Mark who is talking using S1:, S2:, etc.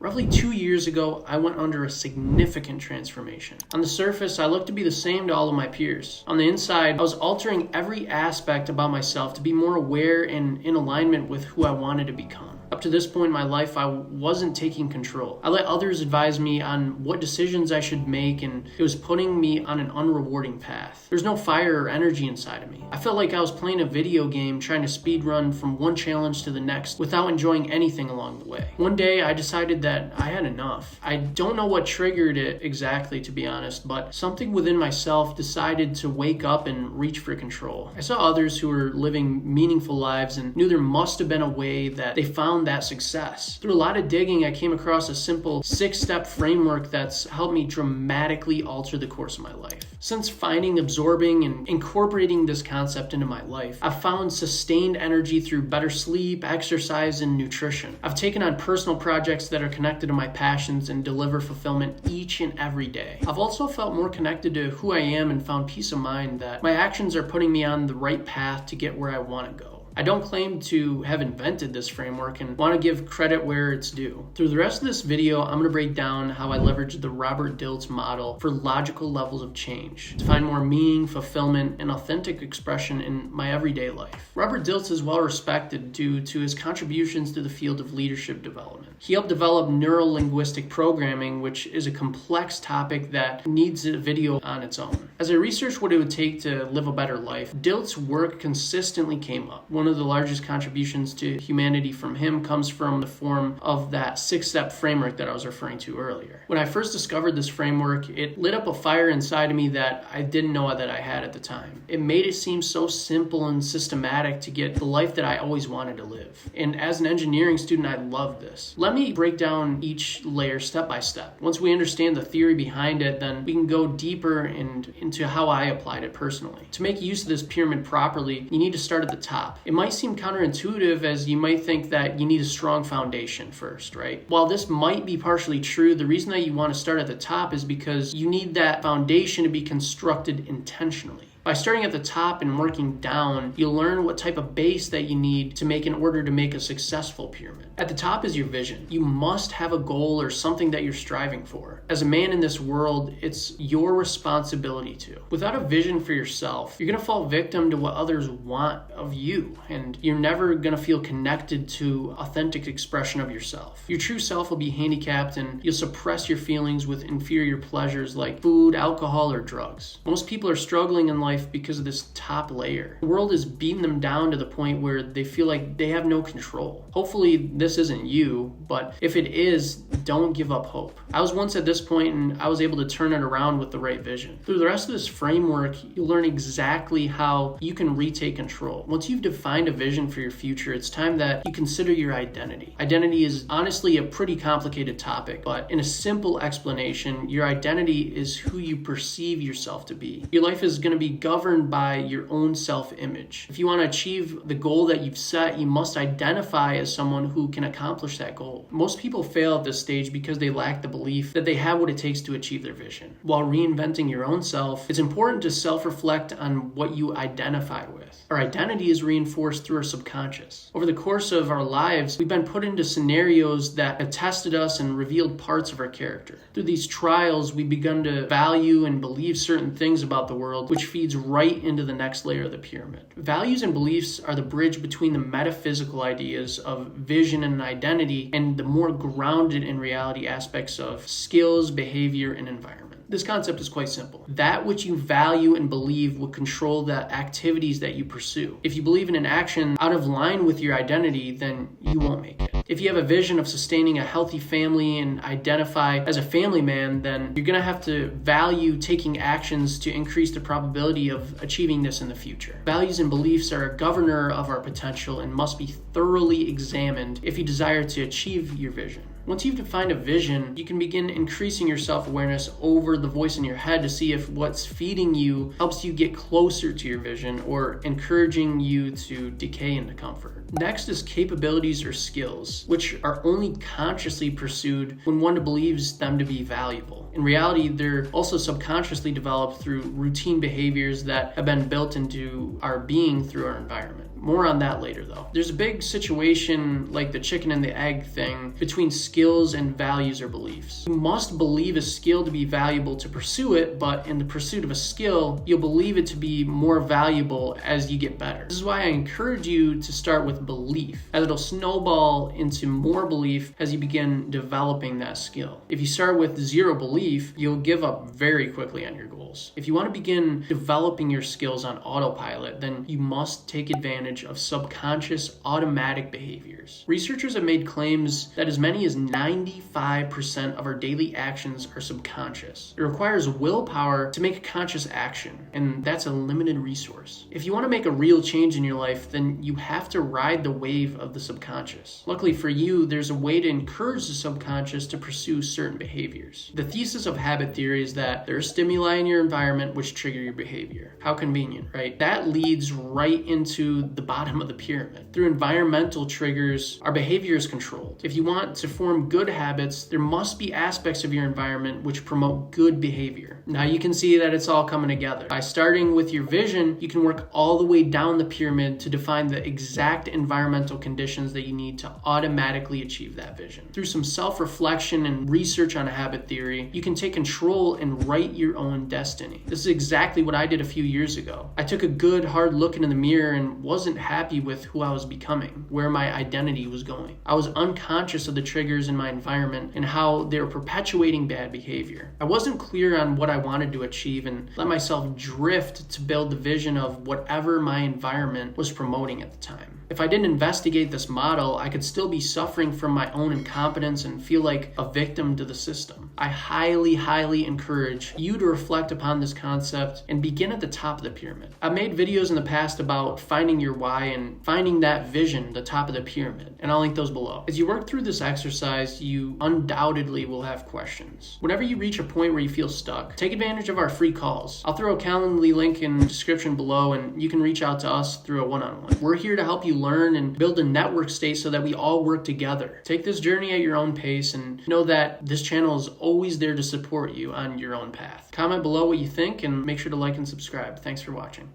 S1: Roughly 2 years ago, I went under a significant transformation. On the surface, I looked to be the same to all of my peers. On the inside, I was altering every aspect about myself to be more aware and in alignment with who I wanted to become. Up to this point in my life, I wasn't taking control. I let others advise me on what decisions I should make, and it was putting me on an unrewarding path. There's no fire or energy inside of me. I felt like I was playing a video game trying to speed run from one challenge to the next without enjoying anything along the way. One day, I decided that I had enough. I don't know what triggered it exactly, to be honest, but something within myself decided to wake up and reach for control. I saw others who were living meaningful lives and knew there must have been a way that they found that success. Through a lot of digging, I came across a simple 6-step framework that's helped me dramatically alter the course of my life. Since finding, absorbing, and incorporating this concept into my life, I've found sustained energy through better sleep, exercise, and nutrition. I've taken on personal projects that are connected to my passions and deliver fulfillment each and every day. I've also felt more connected to who I am and found peace of mind that my actions are putting me on the right path to get where I want to go. I don't claim to have invented this framework and want to give credit where it's due. Through the rest of this video, I'm going to break down how I leverage the Robert Dilts model for logical levels of change to find more meaning, fulfillment, and authentic expression in my everyday life. Robert Dilts is well respected due to his contributions to the field of leadership development. He helped develop neuro-linguistic programming, which is a complex topic that needs a video on its own. As I researched what it would take to live a better life, Dilts' work consistently came up. One of the largest contributions to humanity from him comes from the form of that 6-step framework that I was referring to earlier. When I first discovered this framework, it lit up a fire inside of me that I didn't know that I had at the time. It made it seem so simple and systematic to get the life that I always wanted to live. And as an engineering student, I loved this. Let me break down each layer step by step. Once we understand the theory behind it, then we can go deeper and into how I applied it personally. To make use of this pyramid properly, you need to start at the top. It might seem counterintuitive, as you might think that you need a strong foundation first, right? While this might be partially true, the reason that you want to start at the top is because you need that foundation to be constructed intentionally. By starting at the top and working down, you'll learn what type of base that you need to make in order to make a successful pyramid. At the top is your vision. You must have a goal or something that you're striving for. As a man in this world, it's your responsibility to. Without a vision for yourself, you're going to fall victim to what others want of you, and you're never going to feel connected to authentic expression of yourself. Your true self will be handicapped, and you'll suppress your feelings with inferior pleasures like food, alcohol, or drugs. Most people are struggling in life because of this top layer. The world is beating them down to the point where they feel like they have no control. Hopefully this isn't you, but if it is, don't give up hope. I was once at this point and I was able to turn it around with the right vision. Through the rest of this framework, you'll learn exactly how you can retake control. Once you've defined a vision for your future, it's time that you consider your identity. Identity is honestly a pretty complicated topic, but in a simple explanation, your identity is who you perceive yourself to be. Your life is going to be governed by your own self-image. If you want to achieve the goal that you've set, you must identify as someone who can accomplish that goal. Most people fail at this stage because they lack the belief that they have what it takes to achieve their vision. While reinventing your own self, it's important to self-reflect on what you identify with. Our identity is reinforced through our subconscious. Over the course of our lives, we've been put into scenarios that have tested us and revealed parts of our character. Through these trials, we've begun to value and believe certain things about the world, which feeds right into the next layer of the pyramid. Values and beliefs are the bridge between the metaphysical ideas of vision and identity and the more grounded in reality aspects of skills, behavior, and environment. This concept is quite simple. That which you value and believe will control the activities that you pursue. If you believe in an action out of line with your identity, then you won't make it. If you have a vision of sustaining a healthy family and identify as a family man, then you're going to have to value taking actions to increase the probability of achieving this in the future. Values and beliefs are a governor of our potential and must be thoroughly examined if you desire to achieve your vision. Once you've defined a vision, you can begin increasing your self-awareness over the voice in your head to see if what's feeding you helps you get closer to your vision or encouraging you to decay into comfort. Next is capabilities or skills, which are only consciously pursued when one believes them to be valuable. In reality, they're also subconsciously developed through routine behaviors that have been built into our being through our environment. More on that later though. There's a big situation like the chicken and the egg thing between skills and values or beliefs. You must believe a skill to be valuable to pursue it, but in the pursuit of a skill, you'll believe it to be more valuable as you get better. This is why I encourage you to start with belief, as it'll snowball into more belief as you begin developing that skill. If you start with zero belief, you'll give up very quickly on your goals. If you want to begin developing your skills on autopilot, then you must take advantage of subconscious automatic behaviors. Researchers have made claims that as many as 95% of our daily actions are subconscious. It requires willpower to make a conscious action, and that's a limited resource. If you want to make a real change in your life, then you have to ride the wave of the subconscious. Luckily for you, there's a way to encourage the subconscious to pursue certain behaviors. The thesis of habit theory is that there are stimuli in your environment which trigger your behavior. How convenient, right? That leads right into the bottom of the pyramid. Through environmental triggers, our behavior is controlled. If you want to form good habits, there must be aspects of your environment which promote good behavior. Now you can see that it's all coming together. By starting with your vision, you can work all the way down the pyramid to define the exact environmental conditions that you need to automatically achieve that vision. Through some self-reflection and research on habit theory, you can take control and write your own destiny. This is exactly what I did a few years ago. I took a good hard look into the mirror and wasn't happy with who I was becoming, where my identity was going. I was unconscious of the triggers in my environment and how they were perpetuating bad behavior. I wasn't clear on what I wanted to achieve and let myself drift to build the vision of whatever my environment was promoting at the time. If I didn't investigate this model, I could still be suffering from my own incompetence and feel like a victim to the system. I highly encourage you to reflect upon this concept and begin at the top of the pyramid. I've made videos in the past about finding your why and finding that vision, the top of the pyramid, and I'll link those below. As you work through this exercise, you undoubtedly will have questions. Whenever you reach a point where you feel stuck, take advantage of our free calls. I'll throw a Calendly link in the description below and you can reach out to us through a one-on-one. We're here to help you learn and build a network state so that we all work together. Take this journey at your own pace and know that this channel is always there to support you on your own path. Comment below what you think and make sure to like and subscribe. Thanks for watching.